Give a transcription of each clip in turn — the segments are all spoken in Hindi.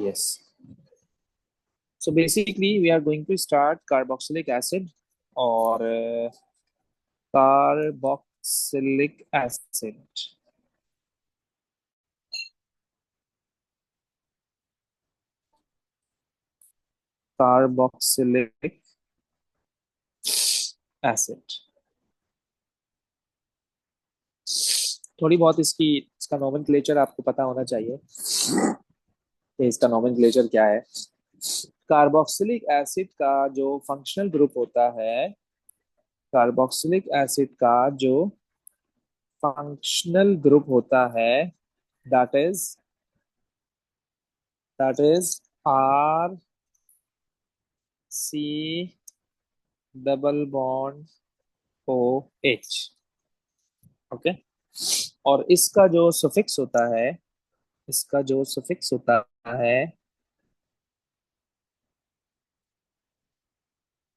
yes. So basically, we are going to start carboxylic acid or carboxylic acid. Carboxylic acid. थोड़ी बहुत इसका नोमेनक्लेचर आपको पता होना चाहिए कि इसका नोमेनक्लेचर क्या है। कार्बोक्सिलिक एसिड का जो फंक्शनल ग्रुप होता है, कार्बोक्सिलिक एसिड का जो फंक्शनल ग्रुप होता है, that is R C double bond O H. Okay. और इसका जो सफिक्स होता है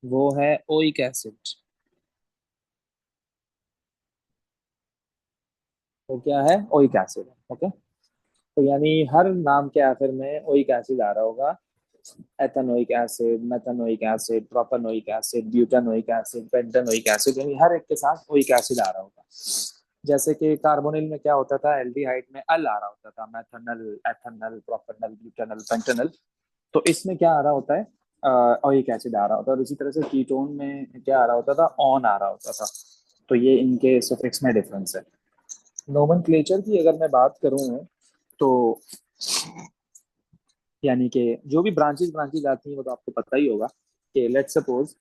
वो है ओइक एसिड। वो क्या है? Oic acid. ओके। तो यानी हर नाम के आखिर में ओइक एसिड आ रहा होगा। Ethanoic acid, methanoic acid, propanoic acid, butanoic acid, pentanoic acid, यानी हर एक के साथ ओइक एसिड आ रहा होगा। जैसे कि कार्बोनिल में क्या होता था, एल्डिहाइड में अल आ रहा होता था, मैथनल, एथेनल, प्रोपेनल, ब्यूटानल, पेंटानल। तो इसमें क्या आ रहा होता है? ओइक एसिड आ रहा होता है। और इसी तरह से कीटोन में क्या आ रहा होता था? ऑन आ रहा होता था। तो ये इनके सफिक्स में डिफरेंस है। नोमेनक्लेचर की अगर मैं बात करूं तो यानी कि जो भी ब्रांचेस ब्रांचेस आती हैं वो तो आपको पता ही होगा कि लेट्स सपोज,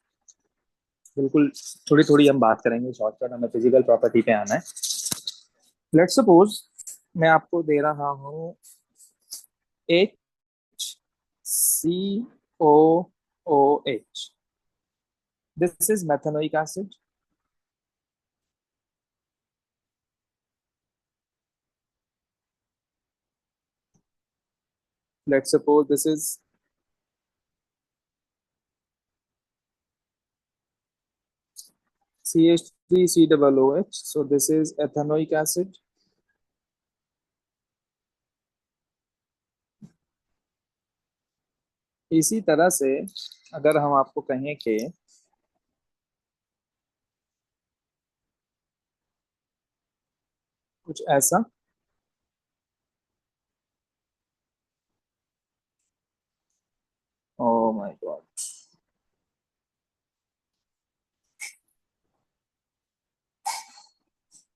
बिल्कुल थोड़ी थोड़ी हम बात करेंगे, शॉर्टकट हमें फिजिकल प्रॉपर्टी पे आना है। लेट्स सपोज मैं आपको दे रहा हूँ H C O O H. This is methanoic acid. Let's suppose this is CH3 COOH, so this is ethanoic acid. इसी तरह से अगर हम आपको कहें कि कुछ ऐसा, oh my God,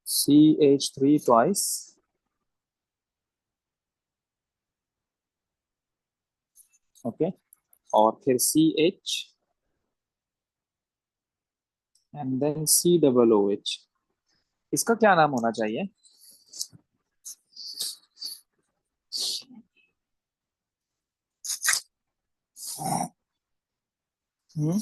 CH3 twice, okay, और फिर CH एंड देन COOH। इसका क्या नाम होना चाहिए? हम्म।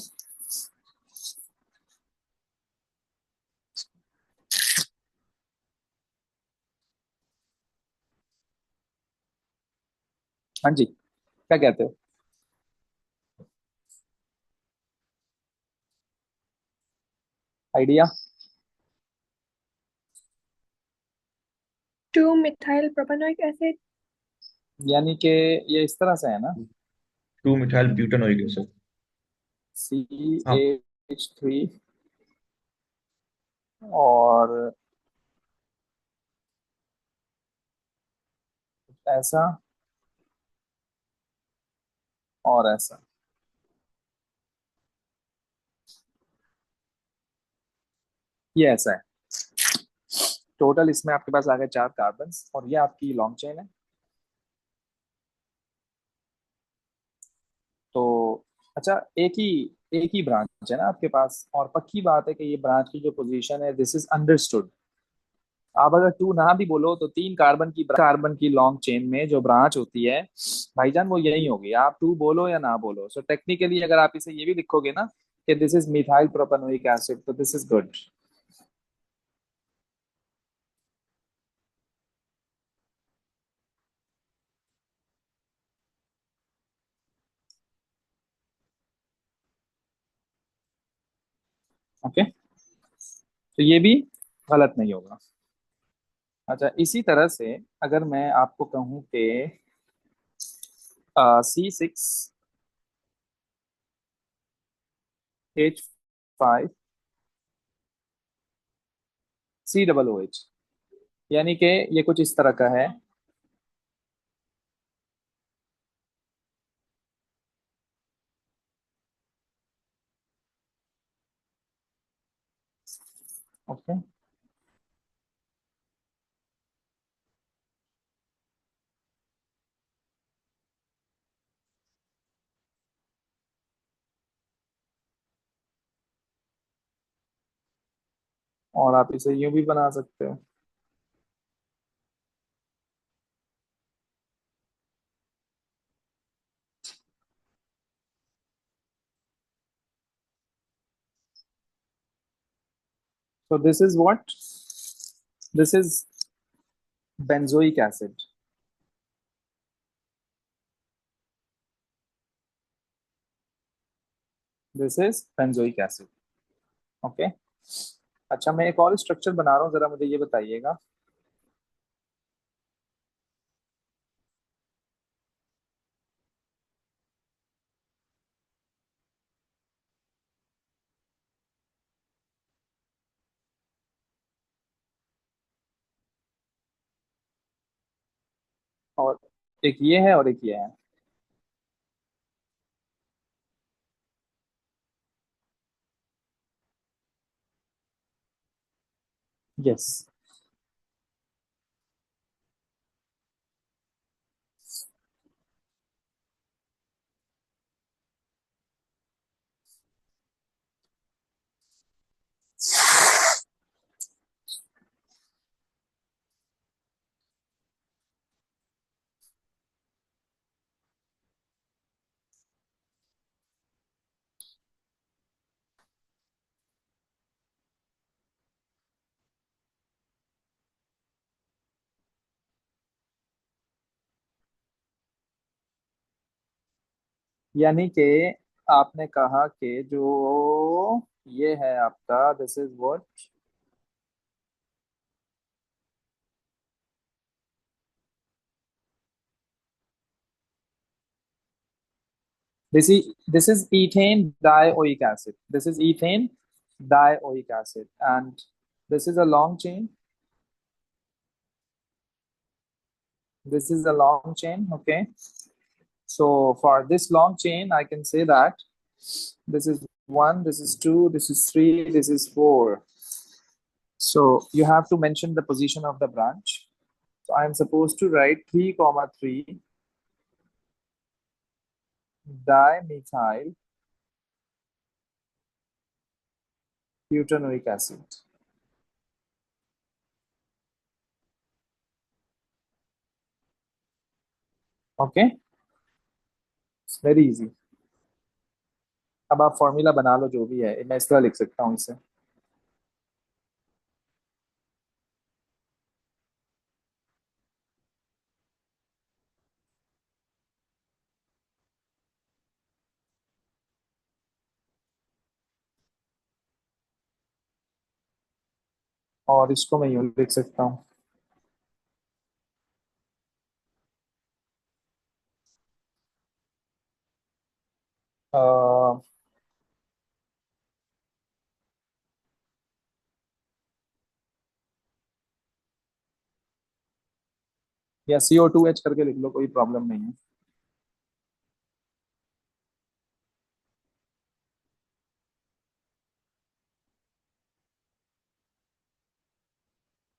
हाँ जी, क्या कहते हो? आइडिया? 2 methyl propanoic acid। यानी कि ये इस तरह से है ना, 2 मिथाइल ब्यूटानोइक एसिड। हाँ। CH3 और ऐसा और ऐसा, ये ऐसा है। टोटल इसमें आपके पास आ गए 4 कार्बन और ये आपकी लॉन्ग चेन है। तो अच्छा, एक ही ब्रांच है ना आपके पास, और पक्की बात है कि ये ब्रांच की जो पोजीशन है, दिस इज अंडरस्टूड। आप अगर टू ना भी बोलो तो 3 कार्बन की लॉन्ग चेन में जो ब्रांच होती है भाईजान, वो यही होगी। आप टू बोलो या ना बोलो, सो टेक्निकली अगर आप इसे ये भी लिखोगे ना कि this is methyl propanoic acid, तो दिस इज गुड। ओके, तो ये भी गलत नहीं होगा। अच्छा, इसी तरह से अगर मैं आपको कहूं कि C6H5COOH, यानी कि ये कुछ इस तरह का है। ओके, और आप इसे यूं भी बना सकते हो। So this is what? This is benzoic acid. This is benzoic acid. Okay. अच्छा, मैं एक और स्ट्रक्चर बना रहा हूँ, जरा मुझे ये बताइएगा। और एक ये है और एक ये है। यस। यानी कि आपने कहा कि जो ये है आपका, this is what, this is ethane dioic acid. This is ethane dioic acid, and this is a long chain. This is a long chain. Okay. So for this long chain, I can say that this is one, this is two, this is three, this is four. So you have to mention the position of the branch. So I am supposed to write 3 comma 3 dimethyl butanoic acid. Okay, very easy. अब आप फॉर्मूला बना लो, जो भी है मैं इस तरह लिख सकता हूँ इसे। और इसको मैं यूं लिख सकता हूँ। अ, या CO2H करके लिख लो, कोई प्रॉब्लम नहीं है।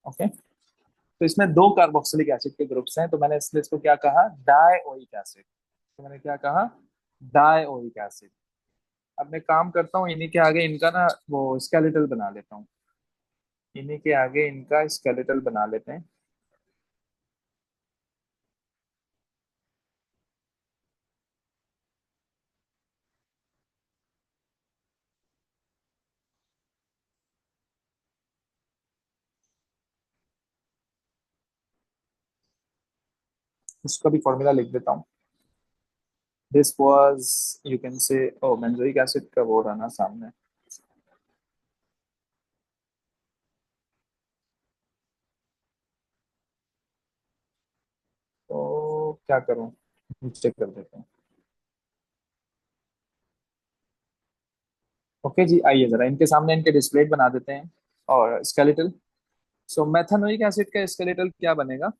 ओके। तो इसमें दो कार्बोक्सिलिक एसिड के ग्रुप्स हैं, तो मैंने इसलिए इसको क्या कहा, डाइओइक एसिड। तो मैंने क्या कहा, डाइओइक एसिड। अब मैं काम करता हूँ, इन्हीं के आगे इनका ना वो स्केलेटल बना लेता हूँ। इन्हीं के आगे इनका स्केलेटल बना लेते हैं। इसका भी फॉर्मूला लिख देता हूँ। This was, you can say, O benzoic acid का वो रहा ना सामने। तो क्या करूँ, नीचे कर देते हैं। ओके जी, आइए जरा इनके सामने इनके डिस्प्ले बना देते हैं। और स्केलेटल, सो मेथानोइक एसिड का स्केलेटल क्या बनेगा?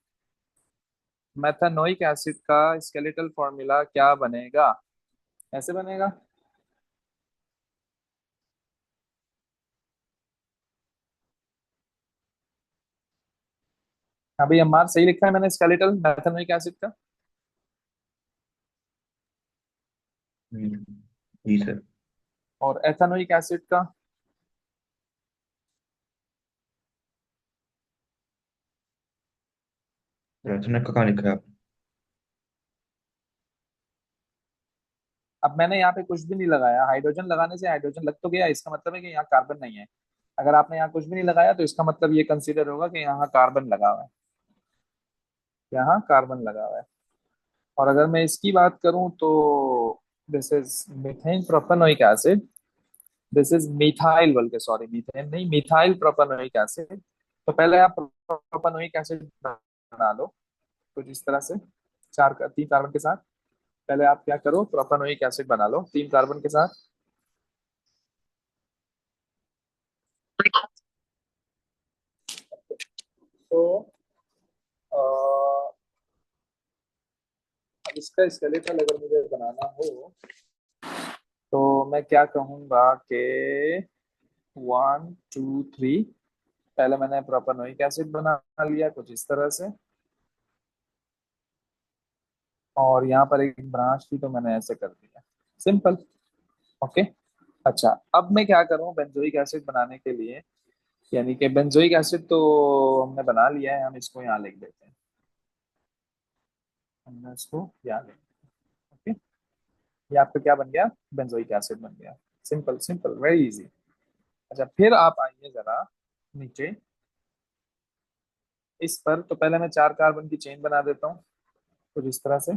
मेथानोइक एसिड का स्केलेटल फॉर्मूला क्या बनेगा? ऐसे बनेगा। अभी अम्मार सही लिखा है मैंने स्केलेटल मेथानोइक एसिड का? जी सर। और एथानोइक एसिड का? रचना का कहाँ लिखा है आप? अब मैंने यहाँ पे कुछ भी नहीं लगाया, हाइड्रोजन लगाने से हाइड्रोजन लग तो गया, इसका मतलब है कि यहाँ कार्बन नहीं है। अगर आपने यहाँ कुछ भी नहीं लगाया तो इसका मतलब ये कंसीडर होगा कि यहाँ कार्बन लगा हुआ है, यहाँ कार्बन लगा हुआ है। और अगर मैं इसकी बात करूं तो this is methane propanoic acid, this is methyl, बल्कि सॉरी मिथेन नहीं, मिथाइल प्रोपेनोइक एसिड। तो पहले आप प्रोपेनोइक एसिड बना लो कुछ इस तरह से, तीन कार्बन के साथ। पहले आप क्या करो, प्रोपेनोइक एसिड बना लो तीन कार्बन के साथ। तो अ, अब इसका स्केलेटल अगर मुझे बनाना हो तो मैं क्या कहूंगा कि 1 2 3। पहले मैंने प्रोपेनोइक एसिड बना लिया कुछ इस तरह से, और यहाँ पर एक ब्रांच थी तो मैंने ऐसे कर दिया, सिंपल। ओके। अच्छा, अब मैं क्या करूँ बेंजोइक एसिड बनाने के लिए, यानी कि बेंजोइक एसिड तो हमने बना लिया है, हम इसको यहाँ लिख देते हैं। हमने इसको यहाँ लिख दिया। ओके, ये आपका क्या बन गया? बेंजोइक एसिड बन गया। Simple simple, very easy. अच्छा, फिर आप आइए जरा नीचे इस पर। तो पहले मैं चार कार्बन की चेन बना देता हूँ कुछ इस तरह से।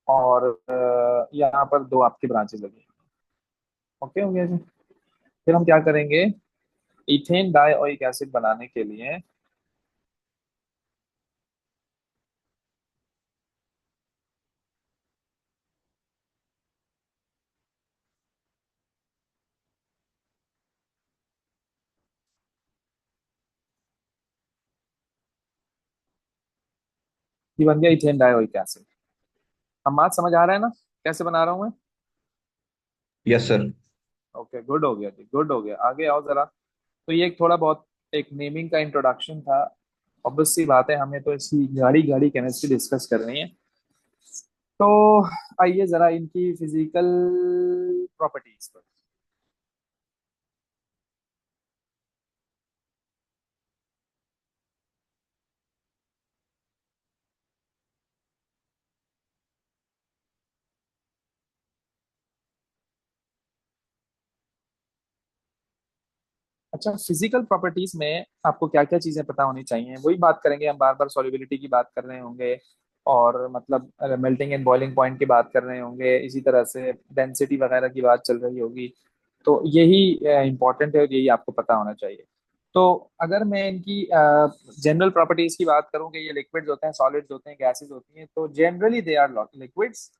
और यहाँ पर दो आपकी ब्रांचेस लगी। ओके हो गया जी। फिर हम क्या करेंगे, इथेन डाइओइक एसिड बनाने के लिए ये बन गया इथेन डाइओइक एसिड। हम बात समझ आ रहा है ना कैसे बना रहा हूँ मैं? Yes sir. ओके, गुड हो गया जी, गुड हो गया। आगे आओ जरा। तो ये एक थोड़ा बहुत एक नेमिंग का इंट्रोडक्शन था। ऑब्वियस सी बात है, हमें तो इसकी गाढ़ी गाढ़ी केमिस्ट्री डिस्कस करनी है। तो आइए जरा इनकी फिजिकल प्रॉपर्टीज पर। अच्छा, फिजिकल प्रॉपर्टीज में आपको क्या क्या चीजें पता होनी चाहिए वही बात करेंगे हम। बार बार सॉल्युबिलिटी की बात कर रहे होंगे, और मतलब मेल्टिंग एंड बॉइलिंग पॉइंट की बात कर रहे होंगे, इसी तरह से डेंसिटी वगैरह की बात चल रही होगी। तो यही इंपॉर्टेंट है और यही आपको पता होना चाहिए। तो अगर मैं इनकी जनरल प्रॉपर्टीज की बात करूं कि ये लिक्विड्स होते हैं, सॉलिड्स होते हैं, गैसेस होती हैं, तो generally they are liquids.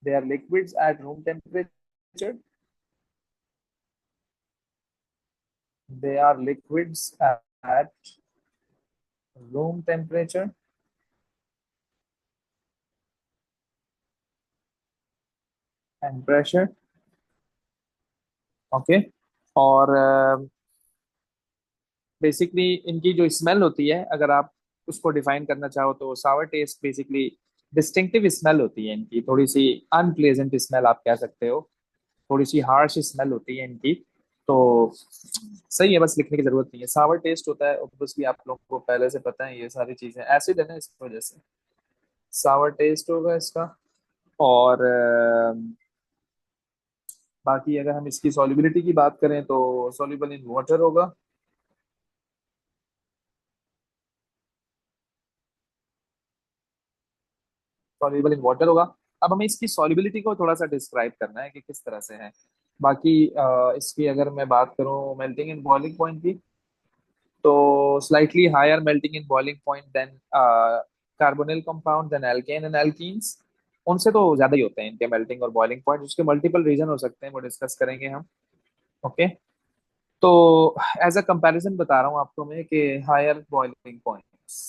They are liquids at room temperature. They are liquids at room temperature and pressure। Okay. और बेसिकली इनकी जो स्मेल होती है, अगर आप उसको डिफाइन करना चाहो तो सावर टेस्ट बेसिकली डिस्टिंक्टिव स्मेल होती है इनकी, थोड़ी सी अनप्लेजेंट स्मेल आप कह सकते हो, थोड़ी सी हार्श स्मेल होती है इनकी। तो सही है, बस लिखने की जरूरत नहीं है। सावर टेस्ट होता है ऑब्वियसली, आप लोगों को पहले से पता है, ये सारी चीजें एसिड है ना, इस वजह से सावर टेस्ट होगा इसका। और बाकी अगर हम इसकी सॉल्युबिलिटी की बात करें तो सॉल्युबल इन वाटर होगा। सॉल्युबल इन वाटर होगा। अब हमें इसकी सॉल्युबिलिटी को थोड़ा सा डिस्क्राइब करना है कि किस तरह से है। बाकी इसकी अगर मैं बात करूं मेल्टिंग एंड बॉइलिंग पॉइंट की, तो slightly higher melting in boiling point than carbonyl compound than alkane and alkenes, उनसे तो ज्यादा ही होते हैं इनके मेल्टिंग और बॉइलिंग पॉइंट। उसके मल्टीपल रीजन हो सकते हैं, वो डिस्कस करेंगे हम। ओके। तो एज अ कंपैरिजन बता रहा हूँ आपको मैं कि हायर बॉइलिंग पॉइंट्स,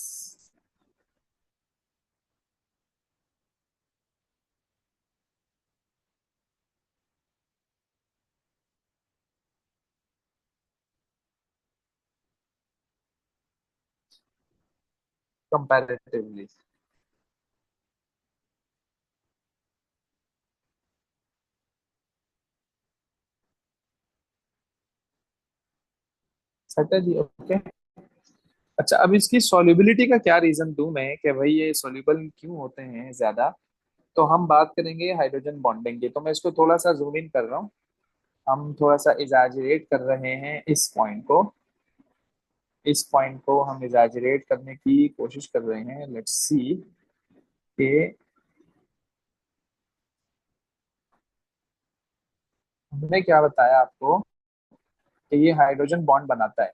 कंपैरेटिवली। सट है जी, ओके। अच्छा, अब इसकी सॉल्युबिलिटी का क्या रीजन दूं मैं कि भाई ये सॉल्युबल क्यों होते हैं ज्यादा। तो हम बात करेंगे हाइड्रोजन बॉन्डिंग की, तो मैं इसको थोड़ा सा जूम इन कर रहा हूँ। हम थोड़ा सा एग्जैजरेट कर रहे हैं इस पॉइंट को, इस पॉइंट को हम एग्जैजरेट करने की कोशिश कर रहे हैं। लेट्स सी कि हमने क्या बताया आपको कि ये हाइड्रोजन बॉन्ड बनाता है।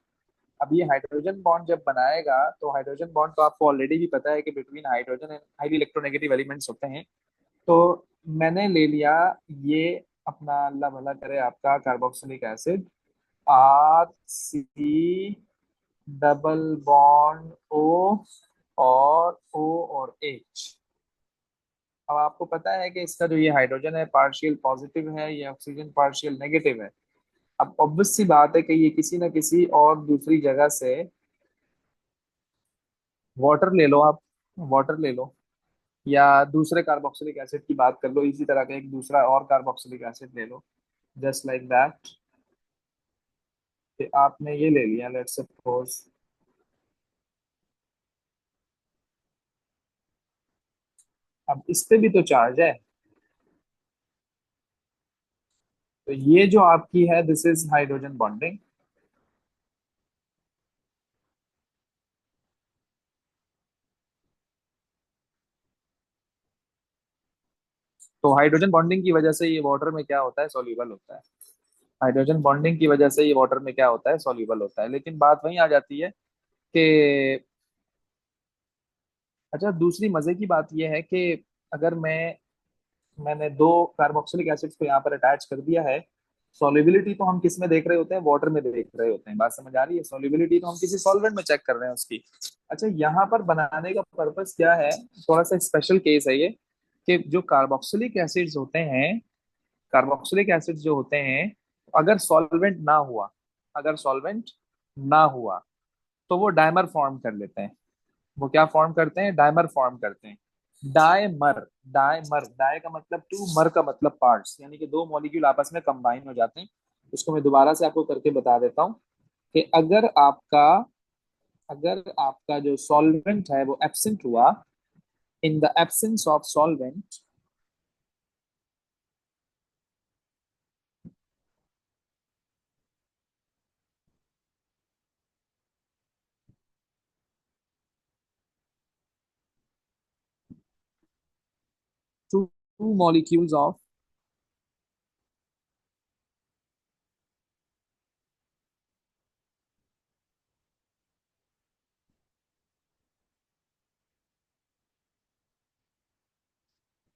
अब ये हाइड्रोजन बॉन्ड जब बनाएगा, तो हाइड्रोजन बॉन्ड तो आपको ऑलरेडी भी पता है कि between hydrogen and highly electronegative elements होते हैं। तो मैंने ले लिया ये अपना, अल्लाह भला करे आपका, carboxylic acid, RC double bond O, और O और H। अब आपको पता है कि इसका जो ये हाइड्रोजन है पार्शियल पॉजिटिव है, ये ऑक्सीजन पार्शियल नेगेटिव है। अब ऑब्वियस सी बात है कि ये किसी ना किसी और दूसरी जगह से, वाटर ले लो आप, वाटर ले लो, या दूसरे कार्बोक्सिलिक एसिड की बात कर लो, इसी तरह का एक दूसरा और कार्बोक्सिलिक एसिड ले लो, जस्ट लाइक दैट। आपने ये ले लिया, लेट्स सपोज। अब इस पे भी तो चार्ज है, तो ये जो आपकी है दिस इज हाइड्रोजन बॉन्डिंग। तो हाइड्रोजन बॉन्डिंग की वजह से ये वाटर में क्या होता है, सॉल्युबल होता है। हाइड्रोजन बॉन्डिंग की वजह से ये वाटर में क्या होता है, सॉल्युबल होता है। लेकिन बात वहीं आ जाती है कि, अच्छा दूसरी मजे की बात यह है कि अगर मैंने दो कार्बोक्सिलिक एसिड्स को यहाँ पर अटैच कर दिया है, सॉल्युबिलिटी तो हम किस में देख रहे होते हैं, वाटर में देख रहे होते हैं। बात समझ आ रही है? सॉल्युबिलिटी तो हम किसी सॉल्वेंट में चेक कर रहे हैं उसकी। अच्छा, यहाँ पर बनाने का पर्पस क्या है, थोड़ा सा स्पेशल केस है ये, कि जो कार्बोक्सिलिक एसिड्स होते हैं, कार्बोक्सिलिक एसिड्स जो होते हैं, अगर सॉल्वेंट ना हुआ, अगर सॉल्वेंट ना हुआ, तो वो डायमर फॉर्म कर लेते हैं। वो क्या फॉर्म करते हैं, डायमर फॉर्म करते हैं। डायमर, डायमर, डाय का मतलब टू, मर का मतलब पार्ट्स, यानी कि दो मॉलिक्यूल आपस में कंबाइन हो जाते हैं। उसको मैं दोबारा से आपको करके बता देता हूँ कि अगर आपका जो सॉल्वेंट है वो एब्सेंट हुआ, in the absence of solvent, two molecules of,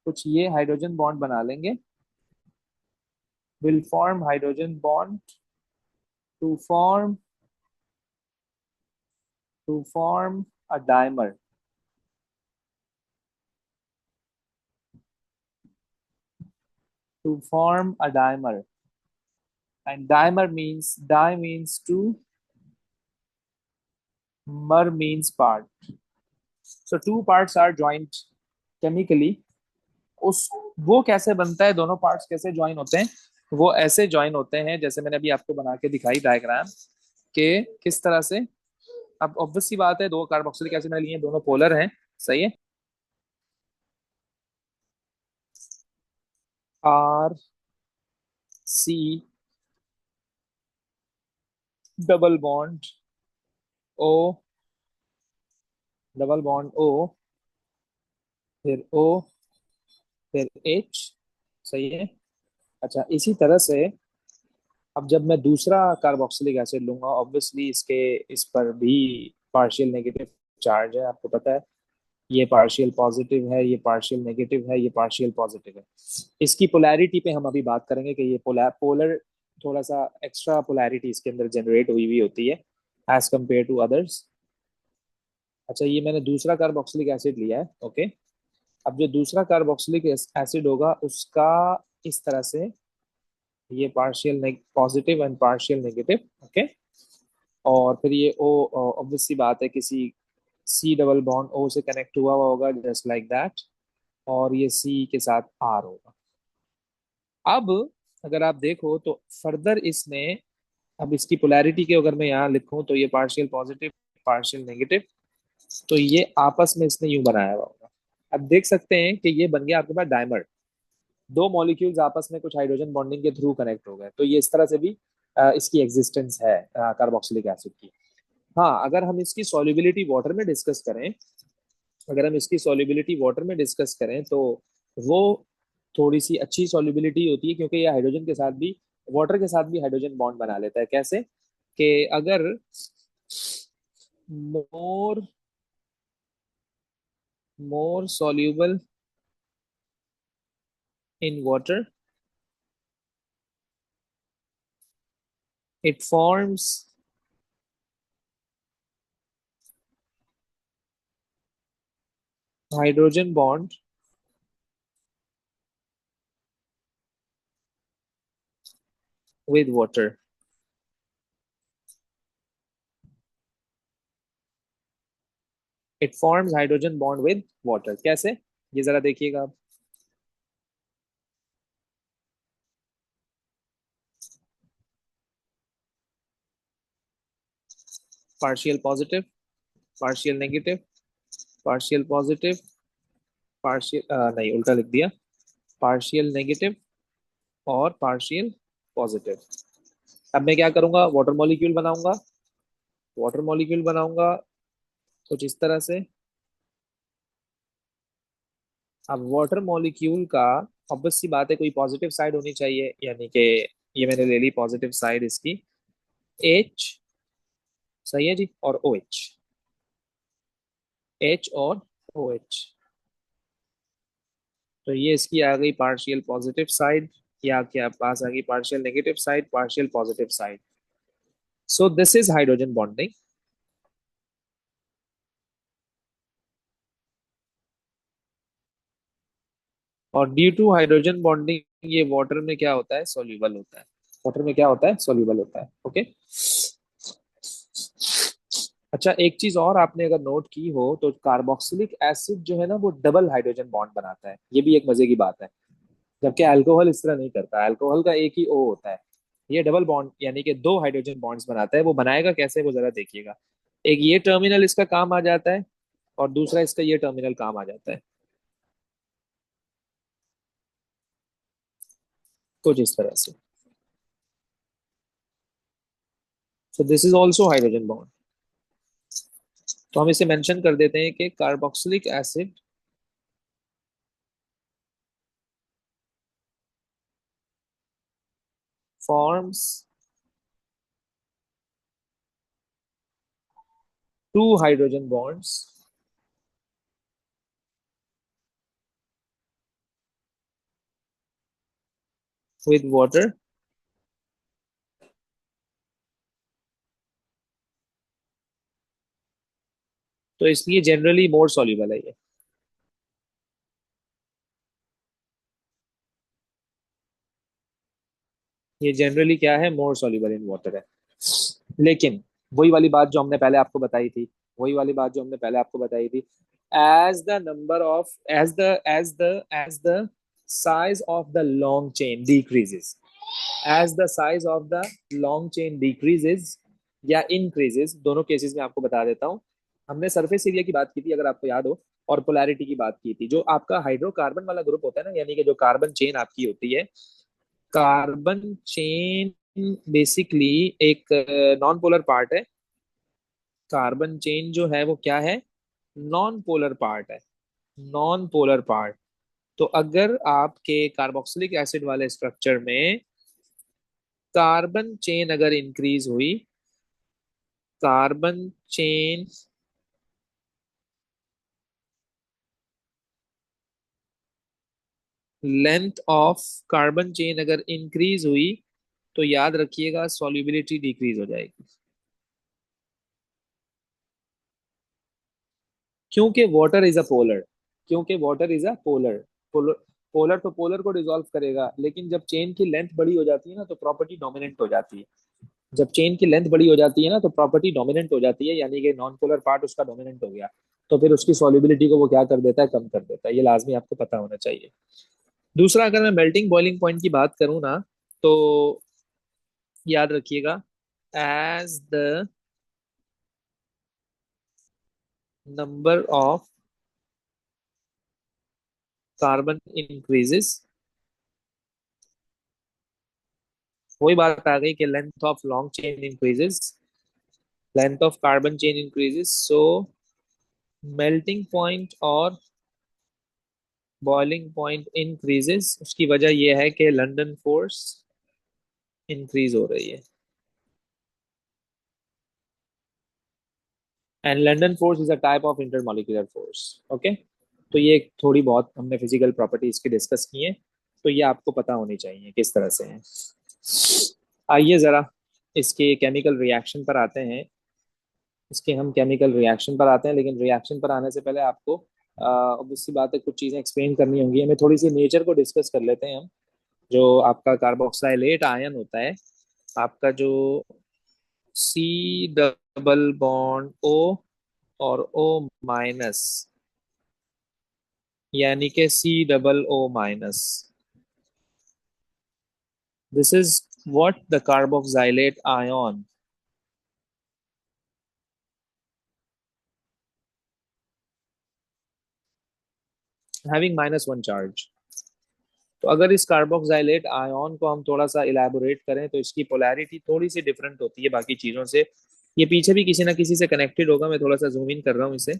कुछ ये हाइड्रोजन बॉन्ड बना लेंगे, will form hydrogen bond to form, a dimer, to form a dimer. And dimer means, di means two, mer means part. So two parts are joined chemically. उस वो कैसे बनता है, दोनों पार्ट्स कैसे ज्वाइन होते हैं, वो ऐसे ज्वाइन होते हैं जैसे मैंने अभी आपको बना के दिखाई डायग्राम, के किस तरह से। अब ऑब्वियस सी बात है, दो कार्बोक्सिलिक एसिड मैंने लिए, दोनों पोलर हैं, सही है। RC double bond O, double bond O, फिर O, फिर H, सही है। अच्छा, इसी तरह से अब जब मैं दूसरा कार्बोक्सिलिक एसिड लूंगा, ऑब्वियसली इसके इस पर भी पार्शियल नेगेटिव चार्ज है, आपको पता है। ये पार्शियल पॉजिटिव है, ये पार्शियल नेगेटिव है, ये पार्शियल पॉजिटिव है। इसकी पोलैरिटी पे हम अभी बात करेंगे कि ये पोलर पोलर थोड़ा सा एक्स्ट्रा पोलैरिटी इसके अंदर जनरेट हुई हुई होती है एज कम्पेयर टू अदर्स। अच्छा, ये मैंने दूसरा कार्बोक्सिलिक एसिड लिया है, ओके। अब जो दूसरा कार्बोक्सिलिक एसिड होगा उसका इस तरह से ये partial positive and partial negative, okay. और फिर ये ओ, ऑब्वियस सी बात है, किसी सी डबल बॉन्ड ओ से कनेक्ट हुआ हुआ होगा, जस्ट लाइक दैट। और ये सी के साथ आर होगा। अब अगर आप देखो तो फर्दर इसने, अब इसकी पोलैरिटी के अगर मैं यहाँ लिखूं तो ये पार्शियल पॉजिटिव पार्शियल नेगेटिव, तो ये आपस में इसने यूं बनाया हुआ होगा। अब देख सकते हैं कि ये बन गया आपके पास डायमर। दो मॉलिक्यूल्स आपस में कुछ हाइड्रोजन बॉन्डिंग के थ्रू कनेक्ट हो गए, तो ये इस तरह से भी इसकी एग्जिस्टेंस है कार्बोक्सिलिक एसिड की। हाँ, अगर हम इसकी सॉल्युबिलिटी वाटर में डिस्कस करें, अगर हम इसकी सॉल्युबिलिटी वाटर में डिस्कस करें तो वो थोड़ी सी अच्छी सॉल्युबिलिटी होती है, क्योंकि ये हाइड्रोजन के साथ भी, वाटर के साथ भी हाइड्रोजन बॉन्ड बना लेता है। कैसे कि अगर मोर मोर soluble in water, it forms hydrogen bond with water. It forms hydrogen bond with water. कैसे, ये जरा देखिएगा आप। Partial positive partial negative partial positive partial, नहीं उल्टा लिख दिया, पार्शियल नेगेटिव और पार्शियल पॉजिटिव। अब मैं क्या करूंगा, वाटर मॉलिक्यूल बनाऊंगा कुछ इस तरह से। अब वाटर मॉलिक्यूल का ऑब्वियस सी बात है कोई पॉजिटिव साइड होनी चाहिए, यानी कि ये मैंने ले ली पॉजिटिव साइड इसकी, एच, सही है जी, और ओ एच, एच और ओ एच। तो ये इसकी आ गई पार्शियल पॉजिटिव साइड, या क्या पास आ गई partial negative side, partial positive side. So this is hydrogen bonding. और ड्यू टू हाइड्रोजन बॉन्डिंग ये वाटर में क्या होता है, सोल्यूबल होता है। वाटर में क्या होता है, सोल्यूबल होता है, ओके। अच्छा, एक चीज और आपने अगर नोट की हो तो कार्बोक्सिलिक एसिड जो है ना वो डबल हाइड्रोजन बॉन्ड बनाता है, ये भी एक मजे की बात है। जबकि अल्कोहल इस तरह नहीं करता, अल्कोहल का एक ही ओ होता है। ये डबल बॉन्ड यानी कि दो हाइड्रोजन बॉन्ड्स बनाता है। वो बनाएगा कैसे, वो जरा देखिएगा। एक ये टर्मिनल इसका काम आ जाता है, और दूसरा इसका ये टर्मिनल काम आ जाता है, कुछ इस तरह से। So this is also hydrogen bond. तो हम इसे मेंशन कर देते हैं कि carboxylic acid forms two hydrogen bonds with water, तो इसलिए जनरली मोर सॉल्युबल है ये जनरली क्या है, मोर सॉल्युबल इन वाटर है। लेकिन वही वाली बात जो हमने पहले आपको बताई थी, वही वाली बात जो हमने पहले आपको बताई थी, as the number of as the size of the long chain decreases, as the size of the long chain decreases या इंक्रीजेस, दोनों केसेस में आपको बता देता हूं। हमने सरफेस एरिया की बात की थी अगर आपको याद हो, और पोलैरिटी की बात की थी। जो आपका हाइड्रोकार्बन वाला ग्रुप होता है ना, यानी कि जो कार्बन चेन आपकी होती है, कार्बन चेन बेसिकली एक नॉन पोलर पार्ट है। कार्बन चेन जो है वो क्या है, नॉन पोलर पार्ट है, नॉन पोलर पार्ट। तो अगर आपके कार्बोक्सिलिक एसिड वाले स्ट्रक्चर में कार्बन चेन अगर इंक्रीज हुई, carbon chain length of carbon chain अगर इंक्रीज हुई तो याद रखिएगा सॉल्युबिलिटी डिक्रीज हो जाएगी, क्योंकि वाटर इज अ पोलर, क्योंकि water is a polar. Polar polar तो पोलर को डिसॉल्व करेगा, लेकिन जब चेन की लेंथ बड़ी हो जाती है ना तो प्रॉपर्टी डोमिनेंट हो जाती है। जब चेन की लेंथ बड़ी हो जाती है ना तो प्रॉपर्टी डोमिनेंट हो जाती है, यानी कि नॉन पोलर पार्ट उसका डोमिनेंट हो गया, तो फिर उसकी सॉल्युबिलिटी को वो क्या कर देता है, कम कर देता है। ये लाजमी आपको पता होना चाहिए। दूसरा, अगर मैं मेल्टिंग बॉइलिंग पॉइंट की बात करूं ना, तो याद रखिएगा, as the number of carbon increases, वही बात आ गई कि length of long chain increases, length of carbon chain increases, so melting point और बॉइलिंग पॉइंट इंक्रीजेस। उसकी वजह यह है कि लंदन फोर्स इंक्रीज हो रही है, and London force is a type of intermolecular force. Okay, तो ये थोड़ी बहुत हमने फिजिकल प्रॉपर्टीज की डिस्कस की है, तो ये आपको पता होनी चाहिए किस तरह से है। आइए जरा इसके केमिकल रिएक्शन पर आते हैं। इसके हम केमिकल रिएक्शन पर आते हैं, लेकिन रिएक्शन पर आने से पहले आपको ऑब्वियस सी बात है कुछ चीजें एक्सप्लेन करनी होंगी हमें, थोड़ी सी नेचर को डिस्कस कर लेते हैं हम। जो आपका कार्बोक्साइलेट आयन होता है, आपका जो सी डबल बॉन्ड ओ और ओ माइनस, यानी कि C double O minus, this is what the carboxylate ion having -1 charge. तो अगर इस कार्बोक्साइलेट आयन को हम थोड़ा सा इलेबोरेट करें तो इसकी पोलैरिटी थोड़ी सी डिफरेंट होती है बाकी चीजों से। ये पीछे भी किसी ना किसी से कनेक्टेड होगा, मैं थोड़ा सा जूम इन कर रहा हूँ इसे।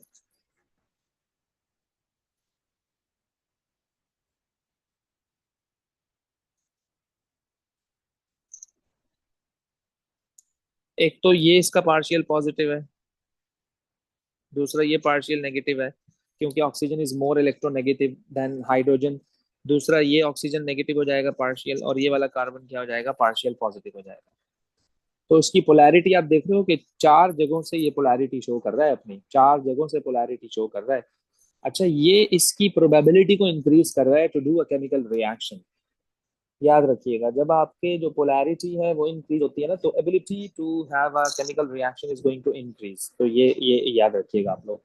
एक तो ये इसका पार्शियल पॉजिटिव है, दूसरा ये पार्शियल नेगेटिव है, क्योंकि oxygen is more electronegative than hydrogen. दूसरा ये ऑक्सीजन नेगेटिव हो जाएगा पार्शियल, और ये वाला कार्बन क्या हो जाएगा, पार्शियल पॉजिटिव हो जाएगा। तो इसकी पोलैरिटी आप देख रहे हो कि चार जगहों से ये पोलैरिटी शो कर रहा है, अपनी चार जगहों से पोलैरिटी शो कर रहा है। अच्छा, ये इसकी प्रोबेबिलिटी को इंक्रीज कर रहा है to do a chemical reaction. याद रखिएगा, जब आपके जो पोलैरिटी है वो इंक्रीज होती है ना, तो ability to have a chemical reaction is going to increase. तो ये याद रखिएगा आप लोग।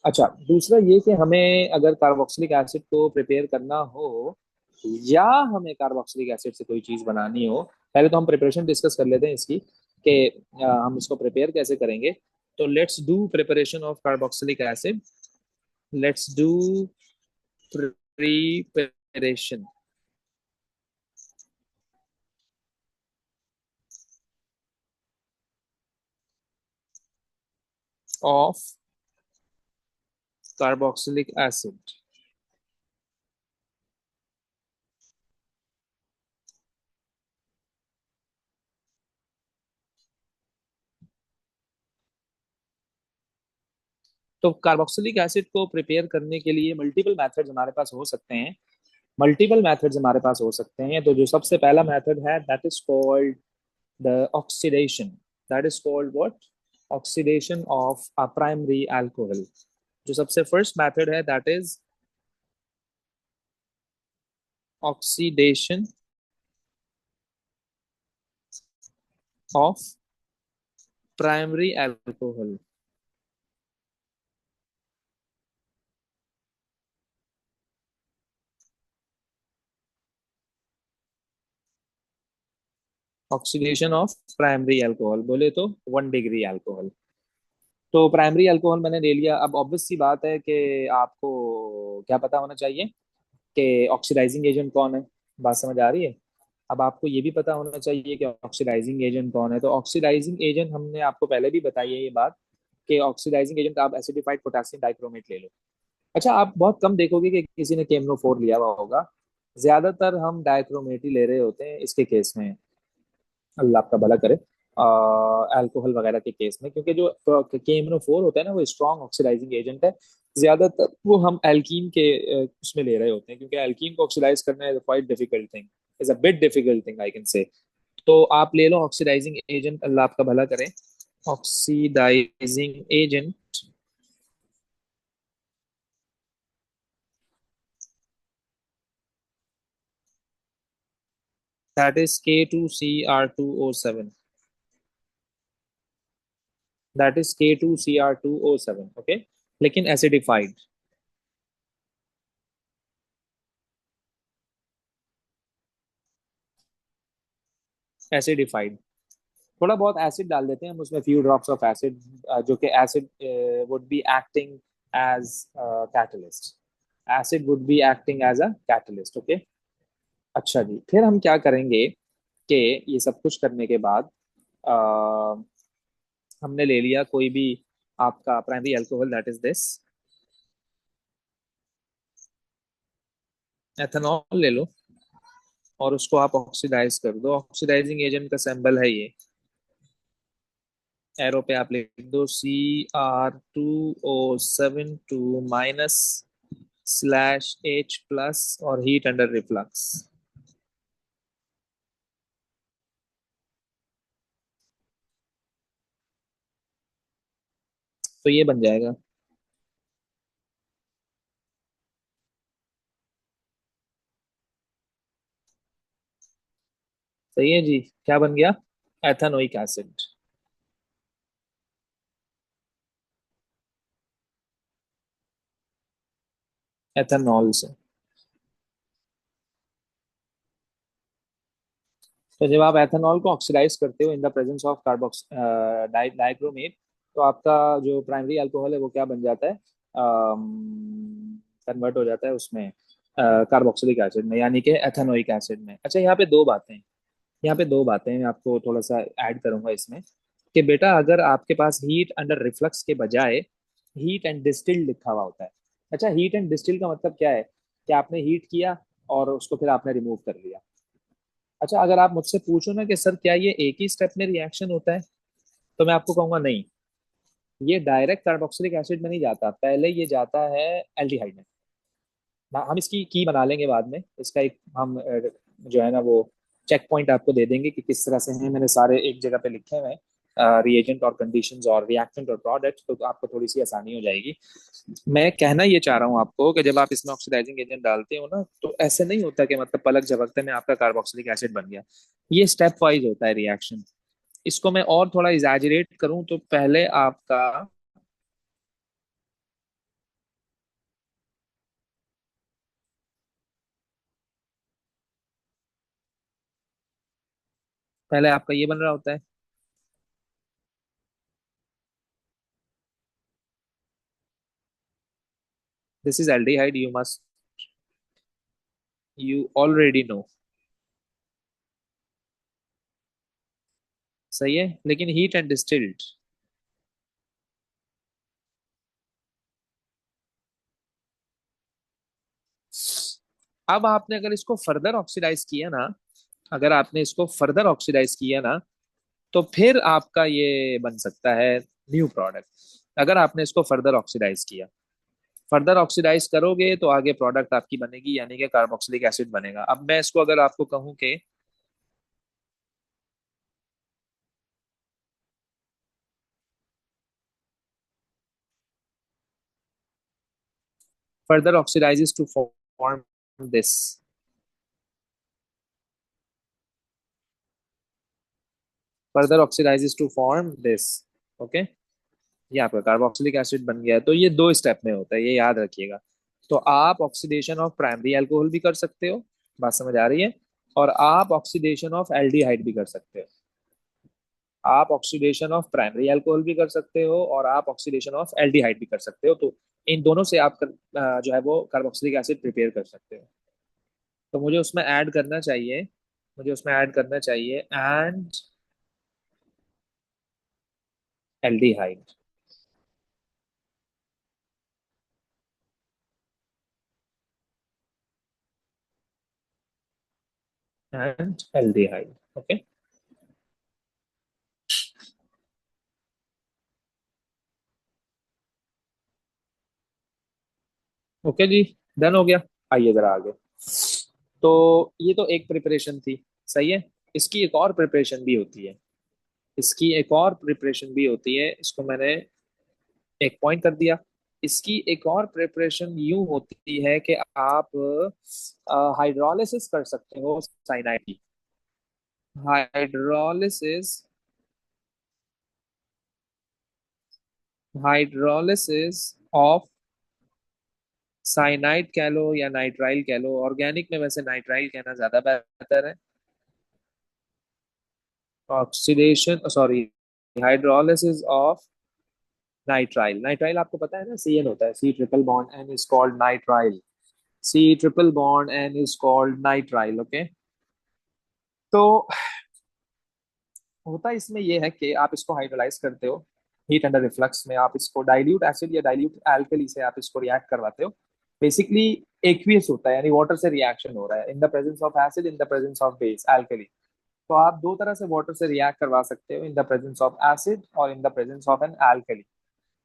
अच्छा, दूसरा ये कि हमें अगर कार्बोक्सिलिक एसिड को प्रिपेयर करना हो, या हमें कार्बोक्सिलिक एसिड से कोई चीज बनानी हो, पहले तो हम प्रिपरेशन डिस्कस कर लेते हैं इसकी कि हम इसको प्रिपेयर कैसे करेंगे। तो let's do preparation of carboxylic acid, let's do preparation of carboxylic acid. तो कार्बोक्सिलिक एसिड को प्रिपेयर करने के लिए मल्टीपल मेथड्स हमारे पास हो सकते हैं, मल्टीपल मेथड्स हमारे पास हो सकते हैं। तो जो सबसे पहला मेथड है that is called the oxidation, that is called what, oxidation of a primary alcohol. जो सबसे फर्स्ट मेथड है that is oxidation of primary alcohol. Oxidation of primary alcohol बोले तो 1 डिग्री अल्कोहल। तो प्राइमरी अल्कोहल मैंने ले लिया। अब ऑब्वियस सी बात है कि आपको क्या पता होना चाहिए कि ऑक्सीडाइजिंग एजेंट कौन है। बात समझ आ रही है? अब आपको ये भी पता होना चाहिए कि ऑक्सीडाइजिंग एजेंट कौन है। तो ऑक्सीडाइजिंग एजेंट हमने आपको पहले भी बताई है ये बात कि ऑक्सीडाइजिंग एजेंट आप एसिडिफाइड पोटेशियम डाइक्रोमेट ले लो। अच्छा, आप बहुत कम देखोगे कि किसी ने केमनो 4 लिया हुआ होगा, ज्यादातर हम डाइक्रोमेट ही ले रहे होते हैं इसके केस में। अल्लाह आपका भला करे, अल्कोहल वगैरह के केस में, क्योंकि जो KMnO4 होता है ना, वो स्ट्रॉन्ग ऑक्सीडाइजिंग एजेंट है। ज्यादातर वो हम एल्कीन के उसमें ले रहे होते हैं, क्योंकि एल्कीन को ऑक्सीडाइज करना is quite difficult thing, is a bit difficult thing I can say. तो आप ले लो ऑक्सीडाइजिंग एजेंट, अल्लाह आपका भला करे। Oxidising agent that is K2Cr2O7, that is K2Cr2O7, okay, लेकिन एसिडिफाइड, एसिडिफाइड। थोड़ा बहुत एसिड डाल देते हैं हम उसमें, फ्यू ड्रॉप्स ऑफ एसिड, जो कि acid would be acting as catalyst, acid would be acting as a catalyst, okay. अच्छा जी, फिर हम क्या करेंगे कि ये सब कुछ करने के बाद हमने ले लिया कोई भी आपका primary alcohol, that is this ethanol ले लो, और उसको आप ऑक्सीडाइज कर दो। ऑक्सीडाइजिंग एजेंट का सिंबल है ये, एरो पे आप लिख दो Cr2O7 2 /H+ और हीट अंडर रिफ्लक्स। तो ये बन जाएगा। सही है जी, क्या बन गया? एथेनोइक एसिड, एथेनॉल से। तो जब आप एथेनॉल को ऑक्सीडाइज करते हो in the presence of carbox dichromate, तो आपका जो प्राइमरी अल्कोहल है वो क्या बन जाता है? कन्वर्ट हो जाता है उसमें कार्बोक्सिलिक एसिड में, यानी कि एथेनोइक एसिड में। अच्छा, यहाँ पे दो बातें हैं, यहाँ पे दो बातें मैं आपको थोड़ा सा ऐड करूंगा इसमें, कि बेटा अगर आपके पास हीट अंडर रिफ्लक्स के बजाय हीट एंड डिस्टिल्ड लिखा हुआ होता है। अच्छा, हीट एंड डिस्टिल का मतलब क्या है? कि आपने हीट किया और उसको फिर आपने रिमूव कर लिया। अच्छा, अगर आप मुझसे पूछो ना कि सर क्या ये एक ही स्टेप में रिएक्शन होता है, तो मैं आपको कहूंगा नहीं, ये डायरेक्ट कार्बोक्सिलिक एसिड में नहीं जाता, पहले ये जाता है एल्डिहाइड में। हम इसकी की बना लेंगे बाद में, इसका एक हम जो है ना वो चेक पॉइंट आपको दे देंगे कि किस तरह से हैं, मैंने सारे एक जगह पे लिखे हुए हैं, रिएजेंट और कंडीशंस और रिएक्टेंट और प्रोडक्ट, तो आपको थोड़ी सी आसानी हो जाएगी। मैं कहना ये चाह रहा हूँ आपको कि जब आप इसमें ऑक्सीडाइजिंग एजेंट डालते हो ना, तो ऐसे नहीं होता कि मतलब पलक झपकते में आपका कार्बोक्सिलिक एसिड बन गया। ये स्टेप वाइज होता है रिएक्शन। इसको मैं और थोड़ा इजाजरेट करूं तो पहले आपका, पहले आपका ये बन रहा होता है, this is aldehyde, you must, you already know. सही है, लेकिन हीट एंड डिस्टिल्ड, अब आपने अगर इसको फर्दर ऑक्सीडाइज किया ना, अगर आपने इसको फर्दर ऑक्सीडाइज किया ना, तो फिर आपका ये बन सकता है न्यू प्रोडक्ट। अगर आपने इसको फर्दर ऑक्सीडाइज किया, फर्दर ऑक्सीडाइज करोगे तो आगे प्रोडक्ट आपकी बनेगी, यानी कि कार्बोक्सिलिक एसिड बनेगा। अब मैं इसको अगर आपको कहूं कि further oxidizes to form this, further oxidizes to form this, okay. ये आपका कार्बोक्सिलिक एसिड बन गया है। तो ये दो स्टेप में होता है, ये याद रखिएगा। तो आप ऑक्सीडेशन ऑफ प्राइमरी अल्कोहल भी कर सकते हो, बात समझ आ रही है, और आप ऑक्सीडेशन ऑफ एल्डिहाइड भी कर सकते हो। आप ऑक्सीडेशन ऑफ प्राइमरी अल्कोहल भी कर सकते हो और आप ऑक्सीडेशन ऑफ एल्डिहाइड भी कर सकते हो। तो इन दोनों से आप जो है वो कार्बोक्सिलिक एसिड प्रिपेयर कर सकते हो। तो मुझे उसमें ऐड करना चाहिए, मुझे उसमें ऐड करना चाहिए and aldehyde, and aldehyde, okay. Okay जी, डन हो गया। आइए जरा आगे। तो ये तो एक प्रिपरेशन थी, सही है। इसकी एक और प्रिपरेशन भी होती है। इसकी एक और प्रिपरेशन भी होती है, इसको मैंने एक पॉइंट कर दिया। इसकी एक और प्रिपरेशन यूं होती है कि आप हाइड्रोलिसिस कर सकते हो साइनाइड की। हाइड्रोलिसिस, हाइड्रोलिसिस ऑफ साइनाइड कह लो या नाइट्राइल कह लो, ऑर्गेनिक में वैसे नाइट्राइल कहना ज्यादा बेहतर है। Oxidation, sorry, hydrolysis of nitrile. Nitrile आपको पता है ना, CN होता है, C triple bond N is called nitrile. C triple bond N is called nitrile, okay. तो होता इसमें यह है कि आप इसको हाइड्रोलाइज करते हो हीट अंडर रिफ्लक्स में, आप इसको डाइल्यूट एसिड या डाइल्यूट एल्कली से आप इसको रिएक्ट करवाते हो। बेसिकली एक्वियस होता है, यानी वाटर से रिएक्शन हो रहा है इन the presence of acid, in the presence of base alkali. तो आप दो तरह से वाटर से रिएक्ट करवा सकते हो, in the presence of acid और in the presence of an alkali.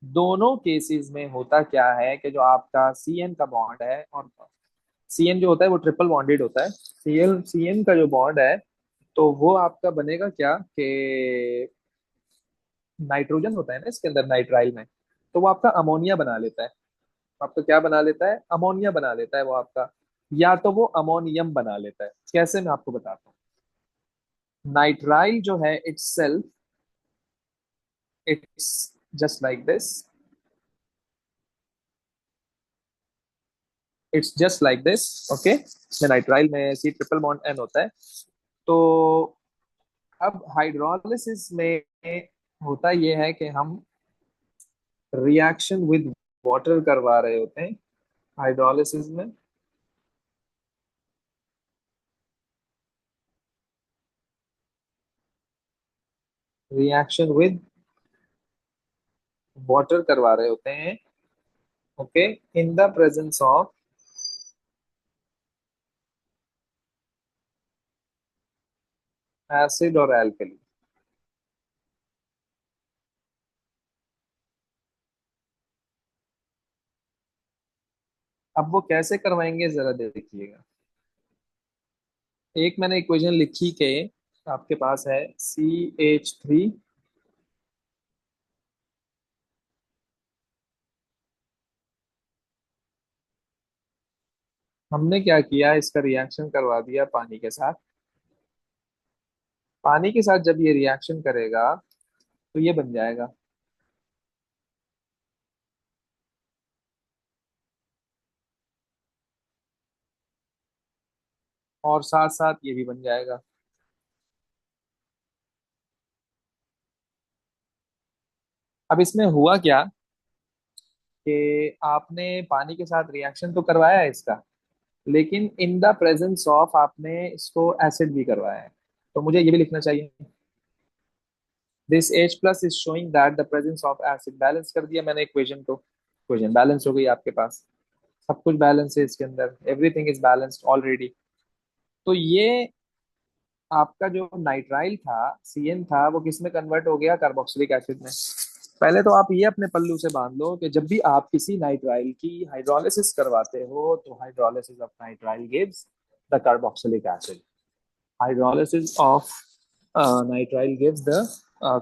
दोनों केसेस में होता क्या है कि जो आपका CN का बॉन्ड है, और CN जो होता है वो ट्रिपल बॉन्डेड होता है। CN का जो बॉन्ड है, तो वो आपका बनेगा क्या कि नाइट्रोजन होता है ना इसके अंदर, नाइट्राइल में, तो वो आपका अमोनिया बना लेता है। आपका क्या बना लेता है? अमोनिया बना लेता है वो आपका, या तो वो अमोनियम बना लेता है। कैसे, मैं आपको बताता हूँ। नाइट्राइल जो है it's self, it's just like this, it's just like this, okay. Nitrile में C ट्रिपल बॉन्ड N होता है। तो अब हाइड्रोलिसिस में होता यह है कि हम रिएक्शन विद वाटर करवा रहे होते हैं हाइड्रोलिसिस में। रिएक्शन विद वाटर करवा रहे होते हैं, okay, in the presence of acid और एल्कली। अब वो कैसे करवाएंगे जरा देखिएगा। एक मैंने इक्वेशन लिखी के आपके पास है CH3। हमने क्या किया, इसका रिएक्शन करवा दिया पानी के साथ। पानी के साथ जब ये रिएक्शन करेगा तो ये बन जाएगा, और साथ साथ ये भी बन जाएगा। अब इसमें हुआ क्या कि आपने पानी के साथ रिएक्शन तो करवाया है इसका, लेकिन इन द प्रेजेंस ऑफ आपने इसको एसिड भी करवाया है। तो मुझे ये भी लिखना चाहिए, this H plus is showing that the presence of acid. Balance कर दिया मैंने इक्वेशन को, इक्वेशन बैलेंस हो गई आपके पास। सब कुछ बैलेंस है इसके अंदर, एवरीथिंग इज बैलेंस्ड ऑलरेडी। तो ये आपका जो नाइट्राइल था, CN था, वो किस में कन्वर्ट हो गया? कार्बोक्सिलिक एसिड में। पहले तो आप ये अपने पल्लू से बांध लो कि जब भी आप किसी नाइट्राइल की हाइड्रोलिसिस करवाते हो तो hydrolysis of nitrile gives the carboxylic acid. Hydrolysis of nitrile gives the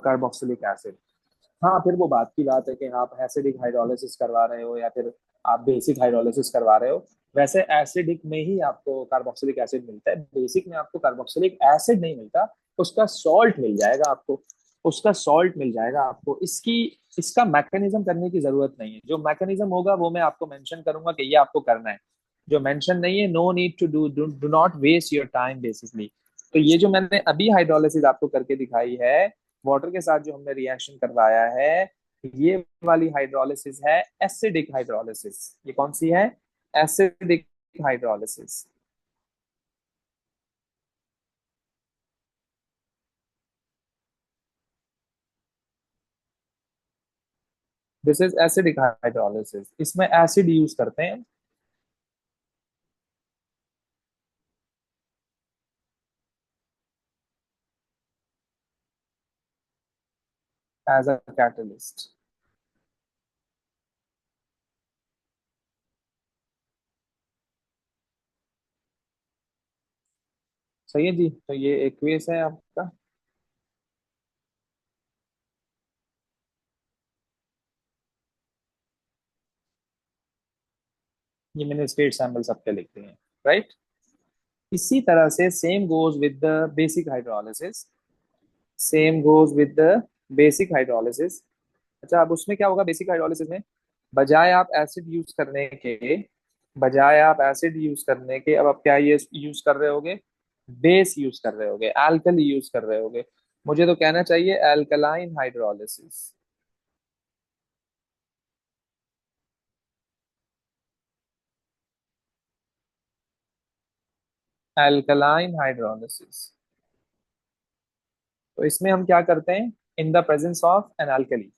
carboxylic acid. हाँ, फिर वो बात की बात है कि आप एसिडिक हाइड्रोलिसिस करवा रहे हो या फिर आप बेसिक हाइड्रोलिसिस करवा रहे हो। वैसे एसिडिक में ही आपको कार्बोक्सिलिक एसिड मिलता है, बेसिक में आपको कार्बोक्सिलिक एसिड नहीं मिलता। उसका सॉल्ट मिल जाएगा आपको, उसका सॉल्ट मिल जाएगा आपको। इसकी इसका मैकेनिज्म करने की जरूरत नहीं है। जो मैकेनिज्म होगा वो मैं आपको मेंशन करूंगा कि ये आपको करना है। जो मेंशन नहीं है, no need to do not waste your time basically. तो ये जो मैंने अभी हाइड्रोलिसिस आपको करके दिखाई है, वाटर के साथ जो हमने रिएक्शन करवाया है, ये वाली हाइड्रोलिसिस है एसिडिक हाइड्रोलिसिस। ये कौन सी है? Acidic hydrolysis. This is acidic hydrolysis, इसमें एसिड यूज करते हैं एज अ कैटलिस्ट। सही है जी, तो ये एक्वेस है आपका। ये मैंने स्टेट सैंपल सबके लिख दिए हैं, राइट। इसी तरह से same goes with the basic hydrolysis. Same goes with the basic hydrolysis. अच्छा, अब उसमें क्या होगा बेसिक हाइड्रोलिसिस में, बजाय आप एसिड यूज करने के, बजाय आप एसिड यूज करने के, अब आप क्या ये यूज कर रहे होगे, बेस यूज कर रहे होगे, एल्कली यूज कर रहे होगे। मुझे तो कहना चाहिए एल्कलाइन हाइड्रोलिसिस। Alkaline hydrolysis. तो इसमें हम क्या करते हैं, in the presence of an alkali,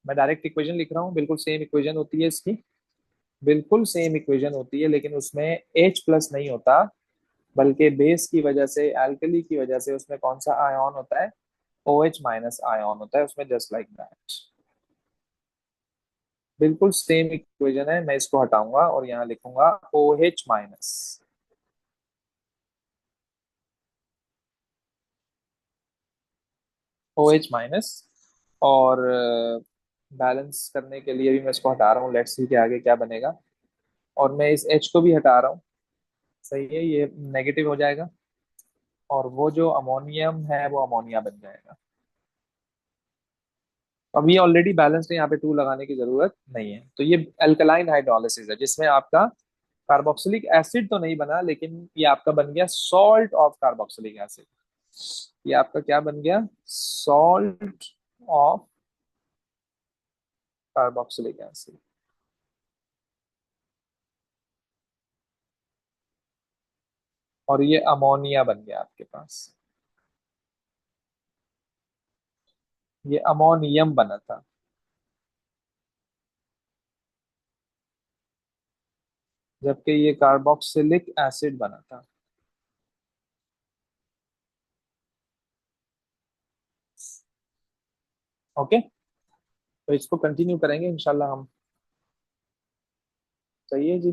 मैं डायरेक्ट इक्वेशन लिख रहा हूँ, बिल्कुल सेम इक्वेशन होती है इसकी, बिल्कुल सेम इक्वेशन होती है, लेकिन उसमें H प्लस नहीं होता, बल्कि बेस की वजह से, एल्कली की वजह से उसमें कौन सा आयन होता है, OH माइनस आयन होता है उसमें, जस्ट लाइक दैट। बिल्कुल सेम इक्वेशन है, मैं इसको हटाऊंगा और यहाँ लिखूंगा OH माइनस। OH minus. और बैलेंस करने के लिए भी मैं इसको हटा रहा हूँ, लेट्स सी के आगे क्या बनेगा। और मैं इस H को भी हटा रहा हूँ, सही है, ये नेगेटिव हो जाएगा, और वो जो अमोनियम है वो अमोनिया बन जाएगा। अब ये ऑलरेडी बैलेंस्ड है, यहाँ पे टू लगाने की जरूरत नहीं है। तो ये अल्कलाइन हाइड्रोलिसिस है, जिसमें आपका कार्बोक्सिलिक एसिड तो नहीं बना, लेकिन ये आपका बन गया सॉल्ट ऑफ कार्बोक्सिलिक एसिड। ये आपका क्या बन गया, सॉल्ट ऑफ कार्बोक्सिलिक एसिड। और ये अमोनिया बन गया आपके पास, ये अमोनियम बना था। जबकि ये कार्बोक्सिलिक एसिड बना था। ओके, तो इसको कंटिन्यू करेंगे इंशाल्लाह हम। सही है जी।